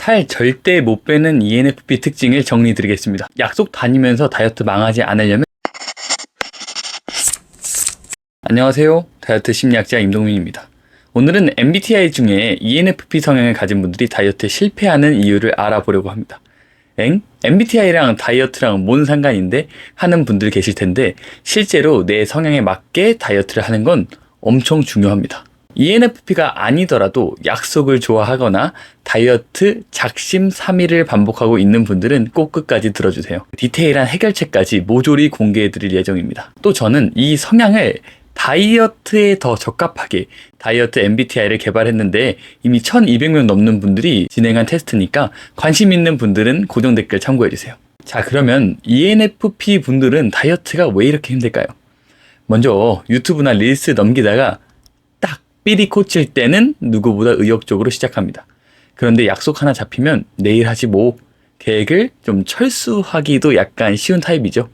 살 절대 못 빼는 ENFP 특징을 정리드리겠습니다. 약속 다니면서 다이어트 망하지 않으려면 안녕하세요. 다이어트 심리학자 임동민입니다. 오늘은 MBTI 중에 ENFP 성향을 가진 분들이 다이어트에 실패하는 이유를 알아보려고 합니다. MBTI랑 다이어트랑 뭔 상관인데? 하는 분들 계실 텐데 실제로 내 성향에 맞게 다이어트를 하는 건 엄청 중요합니다. ENFP가 아니더라도 약속을 좋아하거나 다이어트 작심삼일을 반복하고 있는 분들은 꼭 끝까지 들어주세요. 디테일한 해결책까지 모조리 공개해드릴 예정입니다. 또 저는 이 성향을 다이어트에 더 적합하게 다이어트 MBTI를 개발했는데 이미 1200명 넘는 분들이 진행한 테스트니까 관심 있는 분들은 고정 댓글 참고해주세요. 자, 그러면 ENFP 분들은 다이어트가 왜 이렇게 힘들까요? 먼저 유튜브나 릴스 넘기다가 삘이 꽂힐 때는 누구보다 의욕적으로 시작합니다. 그런데 약속 하나 잡히면 내일 하지 뭐 계획을 좀 철수하기도 약간 쉬운 타입이죠.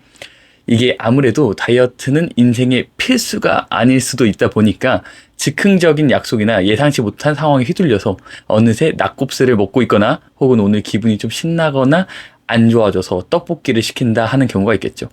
이게 아무래도 다이어트는 인생의 필수가 아닐 수도 있다 보니까 즉흥적인 약속이나 예상치 못한 상황에 휘둘려서 어느새 낙곱새를 먹고 있거나 혹은 오늘 기분이 좀 신나거나 안 좋아져서 떡볶이를 시킨다 하는 경우가 있겠죠.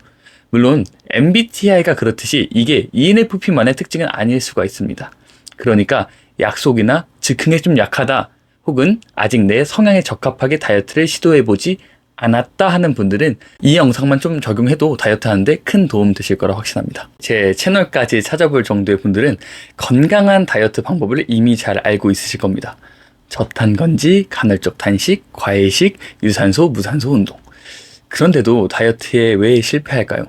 물론 MBTI가 그렇듯이 이게 ENFP만의 특징은 아닐 수가 있습니다. 그러니까 약속이나 즉흥에 좀 약하다 혹은 아직 내 성향에 적합하게 다이어트를 시도해보지 않았다 하는 분들은 이 영상만 좀 적용해도 다이어트 하는데 큰 도움 되실 거라 확신합니다. 제 채널까지 찾아볼 정도의 분들은 건강한 다이어트 방법을 이미 잘 알고 있으실 겁니다. 저탄건지, 간헐적 단식, 과일식, 유산소, 무산소 운동. 그런데도 다이어트에 왜 실패할까요?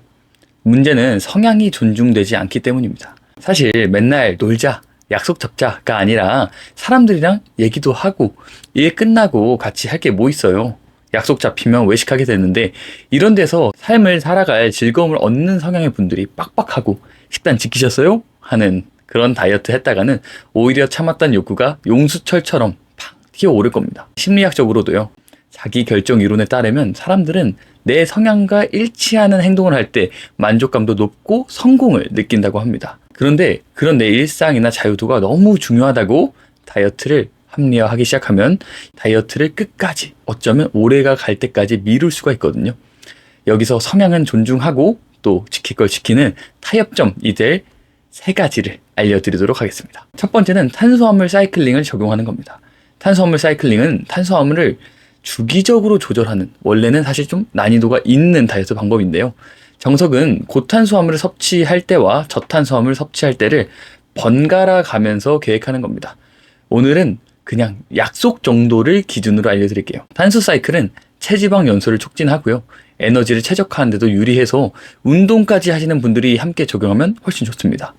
문제는 성향이 존중되지 않기 때문입니다. 사실 맨날 놀자, 약속 잡자가 아니라 사람들이랑 얘기도 하고 일 끝나고 같이 할 게 뭐 있어요. 약속 잡히면 외식하게 되는데 이런 데서 삶을 살아갈 즐거움을 얻는 성향의 분들이 빡빡하고 식단 지키셨어요? 하는 그런 다이어트 했다가는 오히려 참았던 욕구가 용수철처럼 팍 튀어오를 겁니다. 심리학적으로도요. 자기 결정 이론에 따르면 사람들은 내 성향과 일치하는 행동을 할 때 만족감도 높고 성공을 느낀다고 합니다. 그런데 그런 내 일상이나 자유도가 너무 중요하다고 다이어트를 합리화하기 시작하면 다이어트를 끝까지 어쩌면 오래가 갈 때까지 미룰 수가 있거든요. 여기서 성향은 존중하고 또 지킬 걸 지키는 타협점이 될 3가지를 알려드리도록 하겠습니다. 첫 번째는 탄수화물 사이클링을 적용하는 겁니다. 탄수화물 사이클링은 탄수화물을 주기적으로 조절하는, 원래는 사실 좀 난이도가 있는 다이어트 방법인데요. 정석은 고탄수화물을 섭취할 때와 저탄수화물을 섭취할 때를 번갈아 가면서 계획하는 겁니다. 오늘은 그냥 약속 정도를 기준으로 알려드릴게요. 탄수 사이클은 체지방 연소를 촉진하고요. 에너지를 최적화하는 데도 유리해서 운동까지 하시는 분들이 함께 적용하면 훨씬 좋습니다.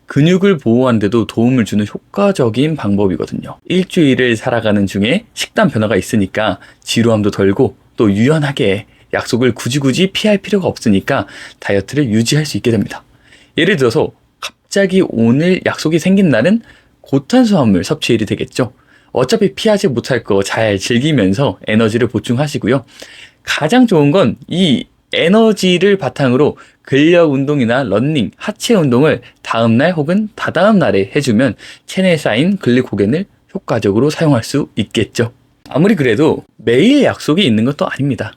근육을 보호하는 데도 도움을 주는 효과적인 방법이거든요. 일주일을 살아가는 중에 식단 변화가 있으니까 지루함도 덜고 또 유연하게 약속을 굳이 피할 필요가 없으니까 다이어트를 유지할 수 있게 됩니다. 예를 들어서 갑자기 오늘 약속이 생긴 날은 고탄수화물 섭취일이 되겠죠. 어차피 피하지 못할 거 잘 즐기면서 에너지를 보충하시고요. 가장 좋은 건 이 에너지를 바탕으로 근력 운동이나 러닝, 하체 운동을 다음날 혹은 다다음 날에 해주면 체내에 쌓인 글리코겐을 효과적으로 사용할 수 있겠죠. 아무리 그래도 매일 약속이 있는 것도 아닙니다.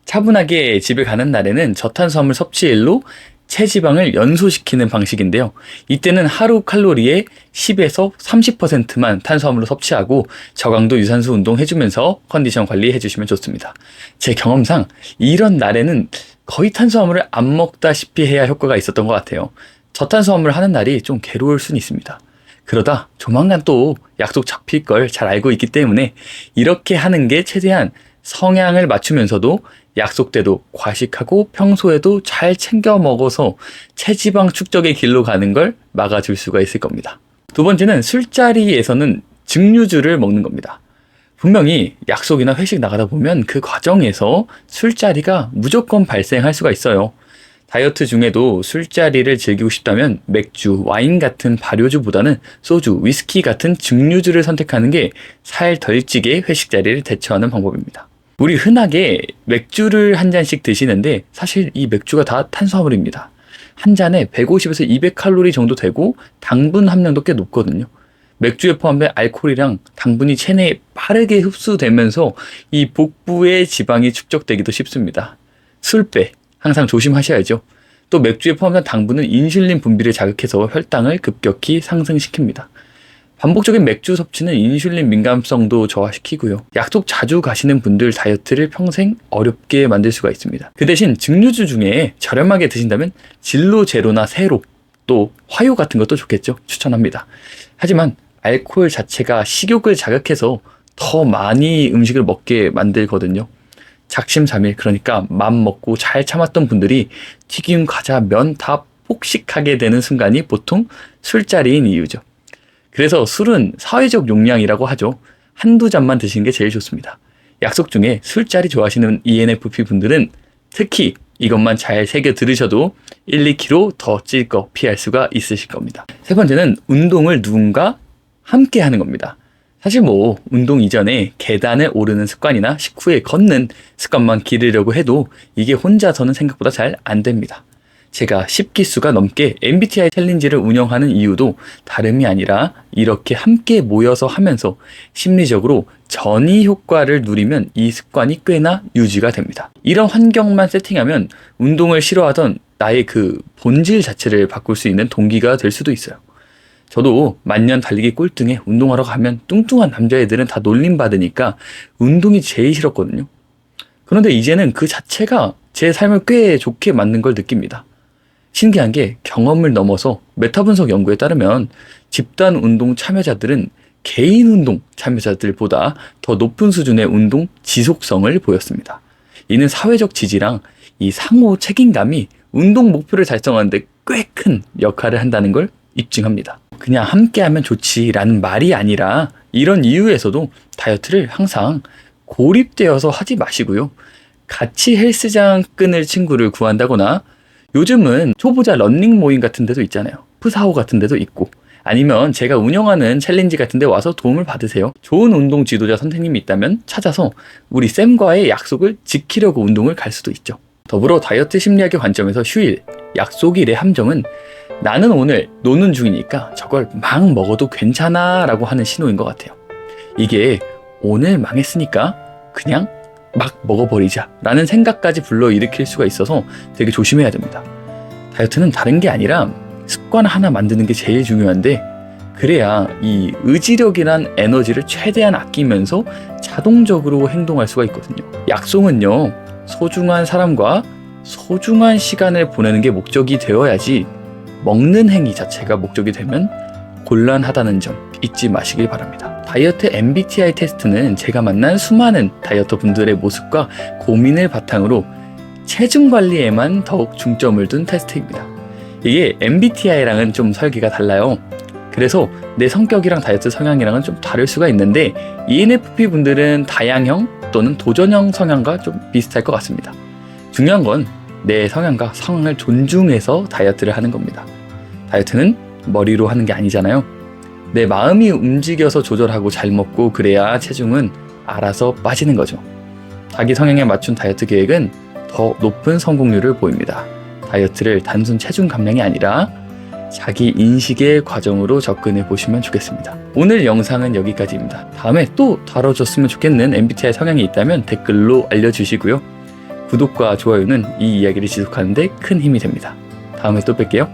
차분하게 집에 가는 날에는 저탄수화물 섭취일로 체지방을 연소시키는 방식인데요. 이때는 하루 칼로리의 10에서 30%만 탄수화물로 섭취하고 저강도 유산소 운동 해주면서 컨디션 관리 해주시면 좋습니다. 제 경험상 이런 날에는 거의 탄수화물을 안 먹다시피 해야 효과가 있었던 것 같아요. 저탄수화물 하는 날이 좀 괴로울 수는 있습니다. 그러다 조만간 또 약속 잡힐 걸 잘 알고 있기 때문에 이렇게 하는 게 최대한 성향을 맞추면서도 약속 때도 과식하고 평소에도 잘 챙겨 먹어서 체지방 축적의 길로 가는 걸 막아줄 수가 있을 겁니다. 두 번째는 술자리에서는 증류주를 먹는 겁니다. 분명히 약속이나 회식 나가다 보면 그 과정에서 술자리가 무조건 발생할 수가 있어요. 다이어트 중에도 술자리를 즐기고 싶다면 맥주, 와인 같은 발효주보다는 소주, 위스키 같은 증류주를 선택하는 게 살 덜 찌게 회식 자리를 대처하는 방법입니다. 우리 흔하게 맥주를 한 잔씩 드시는데 사실 이 맥주가 다 탄수화물입니다. 한 잔에 150에서 200칼로리 정도 되고 당분 함량도 꽤 높거든요. 맥주에 포함된 알코올이랑 당분이 체내에 빠르게 흡수되면서 이 복부의 지방이 축적되기도 쉽습니다. 술배 항상 조심하셔야죠. 또 맥주에 포함된 당분은 인슐린 분비를 자극해서 혈당을 급격히 상승시킵니다. 반복적인 맥주 섭취는 인슐린 민감성도 저하시키고요. 약속 자주 가시는 분들 다이어트를 평생 어렵게 만들 수가 있습니다. 그 대신 증류주 중에 저렴하게 드신다면 진로 제로나 세로 또 화요 같은 것도 좋겠죠. 추천합니다. 하지만 알코올 자체가 식욕을 자극해서 더 많이 음식을 먹게 만들거든요. 작심삼일, 그러니까 맘 먹고 잘 참았던 분들이 튀김, 과자, 면 다 폭식하게 되는 순간이 보통 술자리인 이유죠. 그래서 술은 사회적 용량이라고 하죠. 한두 잔만 드시는 게 제일 좋습니다. 약속 중에 술자리 좋아하시는 ENFP 분들은 특히 이것만 잘 새겨 들으셔도 1, 2kg 더 찔 거 피할 수가 있으실 겁니다. 세 번째는 운동을 누군가 함께 하는 겁니다. 사실 운동 이전에 계단을 오르는 습관이나 식후에 걷는 습관만 기르려고 해도 이게 혼자서는 생각보다 잘 안 됩니다. 제가 10기수가 넘게 MBTI 챌린지를 운영하는 이유도 다름이 아니라 이렇게 함께 모여서 하면서 심리적으로 전이 효과를 누리면 이 습관이 꽤나 유지가 됩니다. 이런 환경만 세팅하면 운동을 싫어하던 나의 그 본질 자체를 바꿀 수 있는 동기가 될 수도 있어요. 저도 만년 달리기 꼴등에 운동하러 가면 뚱뚱한 남자애들은 다 놀림받으니까 운동이 제일 싫었거든요. 그런데 이제는 그 자체가 제 삶을 꽤 좋게 만든 걸 느낍니다. 신기한 게 경험을 넘어서 메타 분석 연구에 따르면 집단 운동 참여자들은 개인 운동 참여자들보다 더 높은 수준의 운동 지속성을 보였습니다. 이는 사회적 지지랑 이 상호 책임감이 운동 목표를 달성하는 데 꽤 큰 역할을 한다는 걸 입증합니다. 그냥 함께하면 좋지라는 말이 아니라 이런 이유에서도 다이어트를 항상 고립되어서 하지 마시고요. 같이 헬스장 끊을 친구를 구한다거나 요즘은 초보자 런닝 모임 같은 데도 있잖아요. 푸사오 같은 데도 있고 아니면 제가 운영하는 챌린지 같은 데 와서 도움을 받으세요. 좋은 운동 지도자 선생님이 있다면 찾아서 우리 쌤과의 약속을 지키려고 운동을 갈 수도 있죠. 더불어 다이어트 심리학의 관점에서 휴일, 약속일의 함정은 나는 오늘 노는 중이니까 저걸 막 먹어도 괜찮아 라고 하는 신호인 것 같아요. 이게 오늘 망했으니까 그냥 막 먹어버리자 라는 생각까지 불러일으킬 수가 있어서 되게 조심해야 됩니다. 다이어트는 다른 게 아니라 습관 하나 만드는 게 제일 중요한데 그래야 이 의지력이란 에너지를 최대한 아끼면서 자동적으로 행동할 수가 있거든요. 약속은요, 소중한 사람과 소중한 시간을 보내는 게 목적이 되어야지 먹는 행위 자체가 목적이 되면 곤란하다는 점 잊지 마시길 바랍니다. 다이어트 MBTI 테스트는 제가 만난 수많은 다이어터 분들의 모습과 고민을 바탕으로 체중 관리에만 더욱 중점을 둔 테스트입니다. 이게 MBTI랑은 좀 설계가 달라요. 그래서 내 성격이랑 다이어트 성향이랑은 좀 다를 수가 있는데 ENFP 분들은 다양형 또는 도전형 성향과 좀 비슷할 것 같습니다. 중요한 건 내 성향과 상황을 존중해서 다이어트를 하는 겁니다. 다이어트는 머리로 하는 게 아니잖아요. 내 마음이 움직여서 조절하고 잘 먹고 그래야 체중은 알아서 빠지는 거죠. 자기 성향에 맞춘 다이어트 계획은 더 높은 성공률을 보입니다. 다이어트를 단순 체중 감량이 아니라 자기 인식의 과정으로 접근해 보시면 좋겠습니다. 오늘 영상은 여기까지입니다. 다음에 또 다뤄줬으면 좋겠는 MBTI 성향이 있다면 댓글로 알려주시고요. 구독과 좋아요는 이 이야기를 지속하는 데 큰 힘이 됩니다. 다음에 또 뵐게요.